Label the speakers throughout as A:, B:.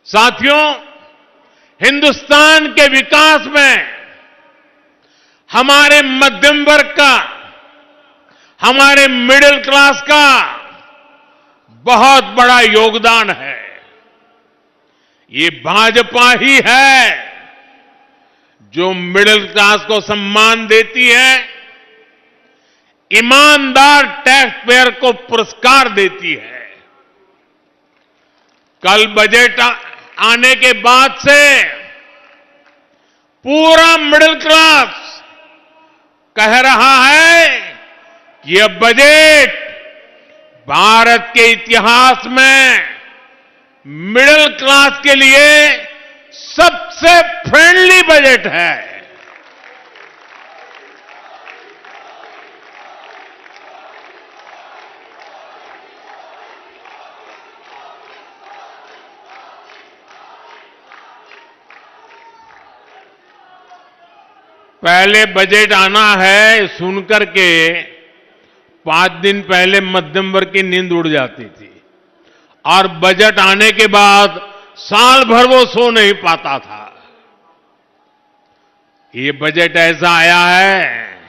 A: साथियों, हिंदुस्तान के विकास में हमारे मध्यम वर्ग का, हमारे मिडिल क्लास का बहुत बड़ा योगदान है। ये भाजपा ही है जो मिडिल क्लास को सम्मान देती है, ईमानदार टैक्स पेयर को पुरस्कार देती है। कल बजट आने के बाद से पूरा मिडिल क्लास कह रहा है कि यह बजट भारत के इतिहास में मिडिल क्लास के लिए सबसे फ्रेंडली बजट है। पहले बजट आना है सुनकर के 5 दिन पहले मध्यम वर्ग की नींद उड़ जाती थी और बजट आने के बाद साल भर वो सो नहीं पाता था। ये बजट ऐसा आया है,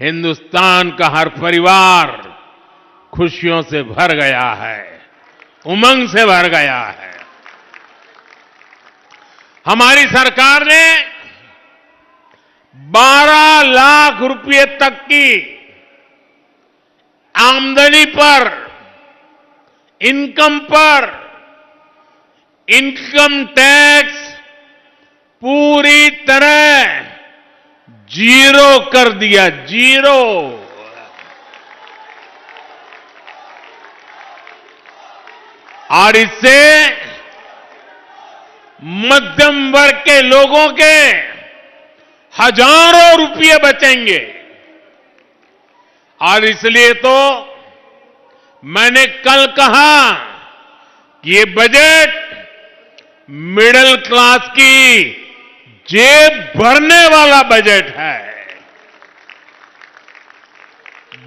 A: हिंदुस्तान का हर परिवार खुशियों से भर गया है, उमंग से भर गया है। हमारी सरकार ने 12 लाख रुपए तक की आमदनी पर, इनकम पर इनकम टैक्स पूरी तरह जीरो कर दिया, जीरो। और इससे मध्यम वर्ग के लोगों के हजारों रुपये बचेंगे। और इसलिए तो मैंने कल कहा कि ये बजट मिडिल क्लास की जेब भरने वाला बजट है।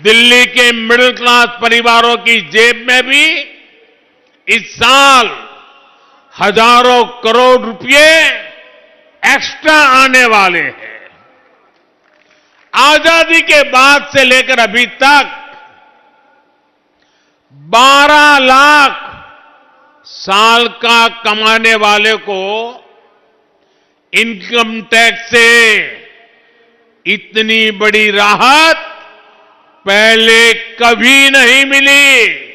A: दिल्ली के मिडिल क्लास परिवारों की जेब में भी इस साल हजारों करोड़ रुपए एक्स्ट्रा आने वाले हैं। आजादी के बाद से लेकर अभी तक 12 लाख साल का कमाने वाले को इनकम टैक्स से इतनी बड़ी राहत पहले कभी नहीं मिली।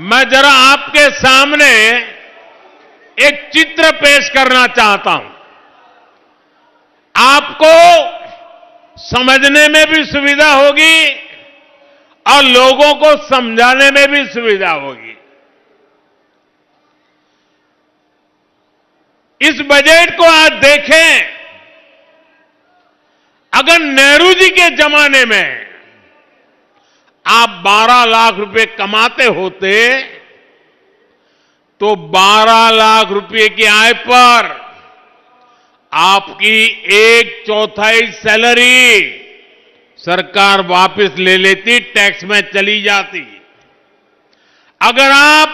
A: मैं जरा आपके सामने एक चित्र पेश करना चाहता हूं, आपको समझने में भी सुविधा होगी और लोगों को समझाने में भी सुविधा होगी। इस बजट को आज देखें, अगर नेहरू जी के जमाने में आप 12 लाख रुपए कमाते होते तो 12 लाख रुपए की आय पर आपकी 1/4 सैलरी सरकार वापस ले लेती, टैक्स में चली जाती। अगर आप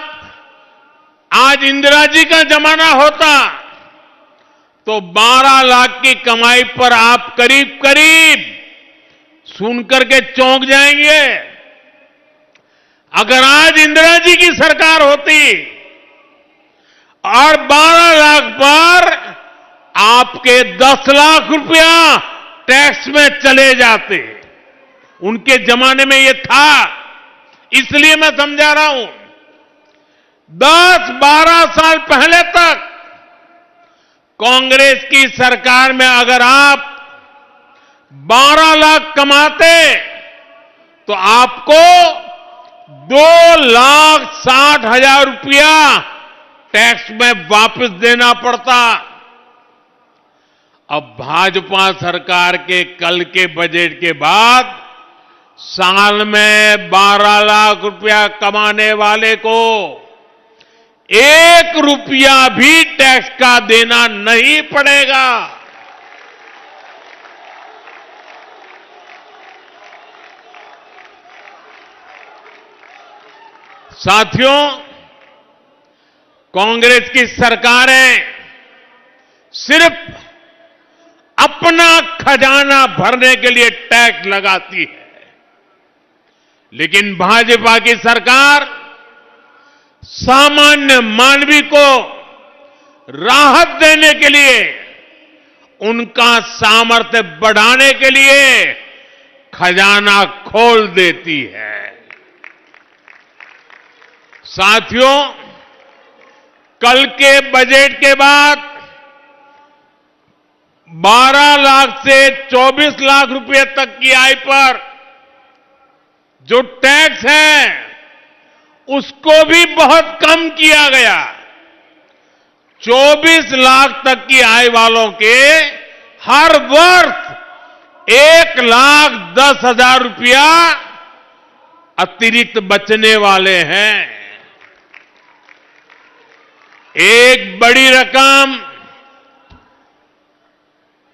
A: आज इंदिरा जी का जमाना होता तो 12 लाख की कमाई पर आप करीब करीब सुनकर के चौंक जाएंगे। अगर आज इंदिरा जी की सरकार होती और 12 लाख पर आपके 10 लाख रुपया टैक्स में चले जाते, उनके जमाने में ये था, इसलिए मैं समझा रहा हूं। 10-12 साल पहले तक कांग्रेस की सरकार में अगर आप 12 लाख कमाते तो आपको 2,60,000 रुपया टैक्स में वापस देना पड़ता। अब भाजपा सरकार के कल के बजट के बाद साल में 12 लाख रुपया कमाने वाले को 1 रुपया भी टैक्स का देना नहीं पड़ेगा। साथियों, कांग्रेस की सरकारें सिर्फ अपना खजाना भरने के लिए टैक्स लगाती है, लेकिन भाजपा की सरकार सामान्य मानवी को राहत देने के लिए, उनका सामर्थ्य बढ़ाने के लिए खजाना खोल देती है। साथियों, कल के बजट के बाद 12 लाख से 24 लाख रुपए तक की आय पर जो टैक्स है, उसको भी बहुत कम किया गया। 24 लाख तक की आय वालों के हर वर्ष 1,10,000 रुपया अतिरिक्त बचने वाले हैं। एक बड़ी रकम।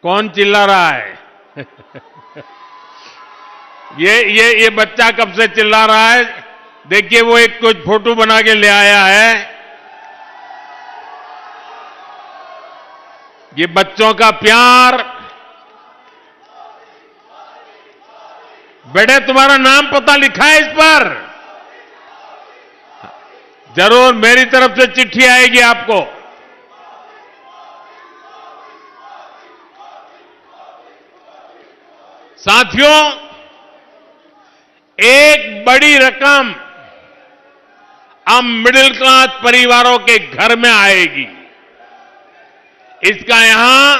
A: कौन चिल्ला रहा है? ये बच्चा कब से चिल्ला रहा है? देखिए, वो एक कुछ फोटो बना के ले आया है। ये बच्चों का प्यार। बेटे, तुम्हारा नाम पता लिखा है इस पर? जरूर मेरी तरफ से चिट्ठी आएगी आपको। साथियों, एक बड़ी रकम अब मिडिल क्लास परिवारों के घर में आएगी। इसका यहां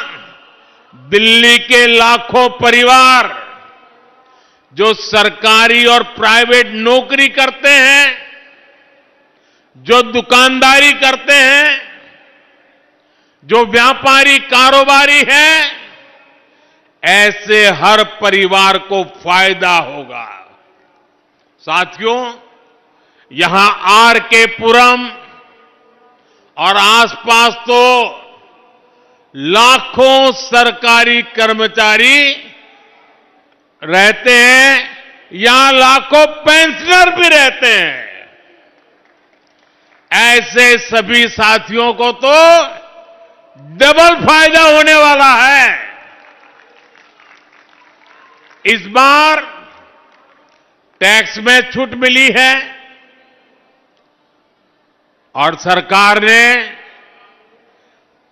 A: दिल्ली के लाखों परिवार जो सरकारी और प्राइवेट नौकरी करते हैं, जो दुकानदारी करते हैं, जो व्यापारी कारोबारी हैं, ऐसे हर परिवार को फायदा होगा। साथियों, यहां आर के पुरम और आसपास तो लाखों सरकारी कर्मचारी रहते हैं, यहां लाखों पेंशनर भी रहते हैं। ऐसे सभी साथियों को तो डबल फायदा होने वाला है। इस बार टैक्स में छूट मिली है और सरकार ने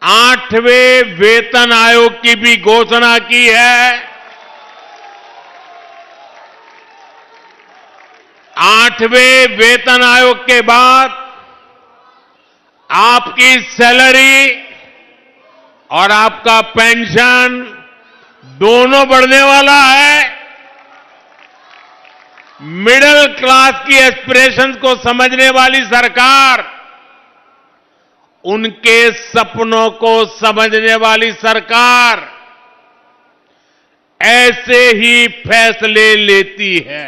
A: 8वें वेतन आयोग की भी घोषणा की है। 8वें वेतन आयोग के बाद आपकी सैलरी और आपका पेंशन दोनों बढ़ने वाला है। मिडिल क्लास की एस्पिरेशंस को समझने वाली सरकार, उनके सपनों को समझने वाली सरकार ऐसे ही फैसले लेती है।